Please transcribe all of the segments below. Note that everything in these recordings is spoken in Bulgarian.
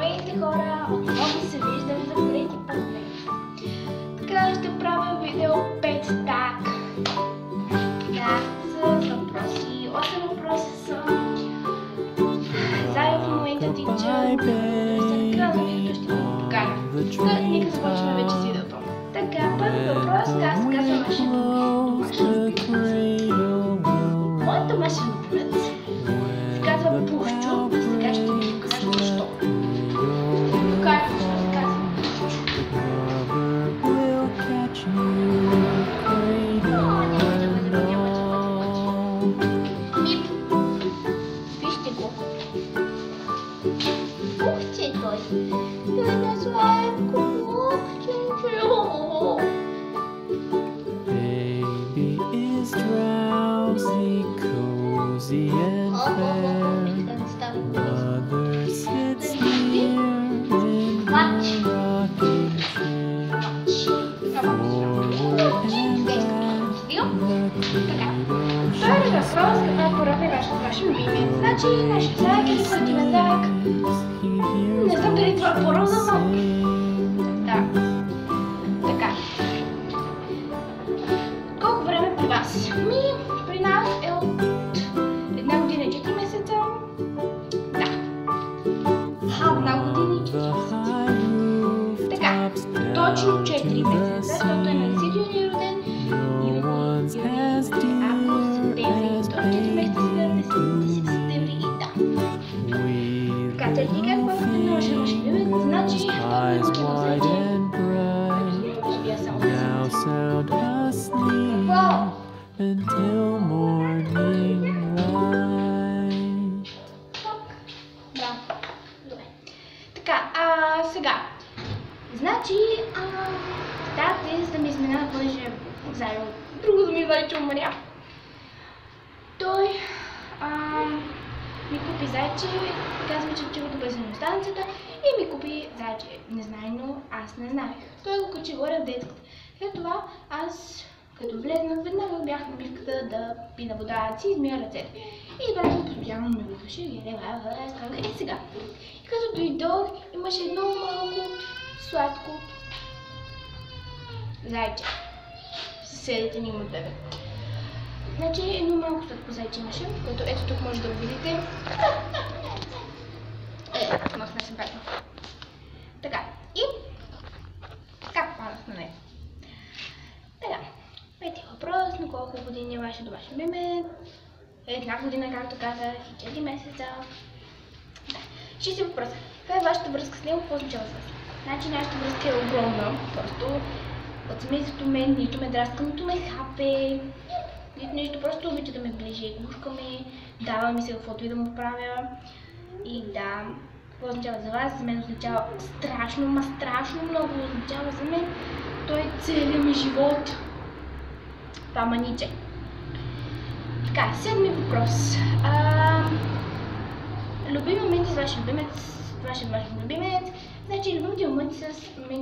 Здравейте хора, отново се виждам за трети път. Така ще правя видео 5 так. Да, с въпроси. 8 въпроса са. Зая в момента тича. След края на видеото ще го поканя. Нека започваме вече с видеото. Така, първи въпрос, как се казва нашия домашен любимец. Моят домашен любимец се казва Пушчо и сега ще ви покажа защо. Покажа защо се казва Пушчо. Мип, вижте го. Пухче той. Той е на сладко пухченче. Baby is drowsy, cozy and fair. Mother sits near in her rocking chair. Forward and back, Втори въпрос, каква пора е ваш любимец? Значи, нашия Зайк е любимец Зайк. Не знам дали това е порода, но... Да. Така. Колко време при вас? При нас е от 1 година и 4 месеца. Да. 1 година и 4 месеца. Така. Точно 4 месеца, защото е на 10 юни е роден. Август, септември, 4 месеца септември и да. Така, те ти как първо на вашия любимец, значи now sound asleep until morning light. Браво. Добре. Така, сега. Значи, тази за да ми измина, понеже заедно друго да ми вече умря. Той ми купи зайче, казва, че отива до бензиностанцията и ми купи зайче. Незнайно, аз не знаех. Той го качи горе в детската. След това аз, като влезнах, веднага бях на мивката да пина вода, да си измия ръцете. И братът постоянно ме викаше, и сега. И като дойдох, имаше едно малко сладко зайче. Съседите ни имат бебе. Значи едно малко сладко зайче имаше, което ето тук може да го видите. Но сме се братно. Така, и как падах на него. Така, пети въпрос, на колко години е вашия домашен любимец? 1 година, както казах, и 4 месеца. Да, шести въпрос. Каква е вашата връзка с него? Какво означава с вас? Значи нашата връзка е огромна, просто от семейството мен, нито ме драска, нито ме хапе, нито нещо, просто обича да ме ближи, гушка ме, дава ми се каквото и да му правя. И да, какво означава за вас? За мен означава страшно, страшно много означава за мен. Той е целият ми живот. Това маниче. Така, седми въпрос. Любими моменти с вашия любимец. Значи, любимите моменти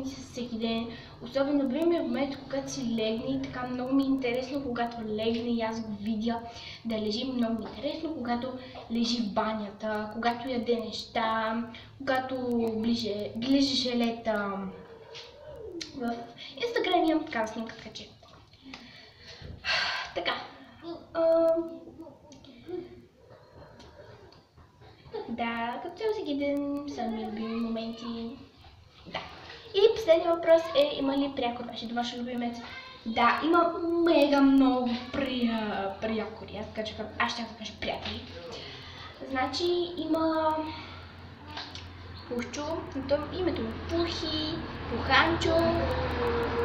с всеки ден. Особено любимия момент, когато си легне и така много ми е интересно, когато легне и аз го видя да лежи, много ми е интересно, когато лежи в банята, когато яде неща, когато ближе желета. В Инстаграм имам такава снимка, така че. Така. Да, като цяло всеки ден са ми любими моменти. Да. И последният въпрос е, има ли прякор вашия домашен любимец? Да, има мега много прякори. Аз ще кажа приятели. Значи има Пушчо, името му Пухи, Пуханчо,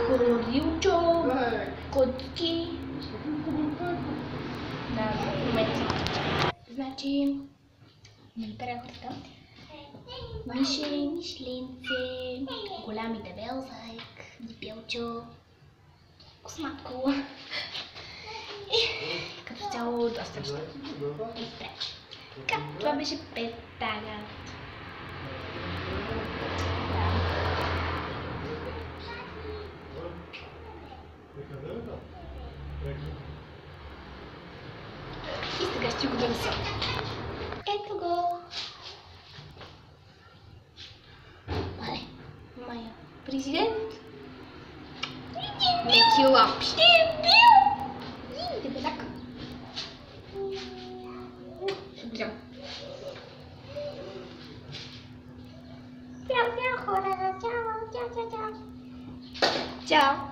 Хорилчо, Коцки. Да, момент. Значи прякорска. Мише, Мишленце, големи дебел зайк, дебелчо, косматко. И като цяло доста неща. И спре. Така, това беше 5 тага. И сега ще го донеса. Ето го! Президент. Микки Лапс. Тебе так. Смотрим. Чао.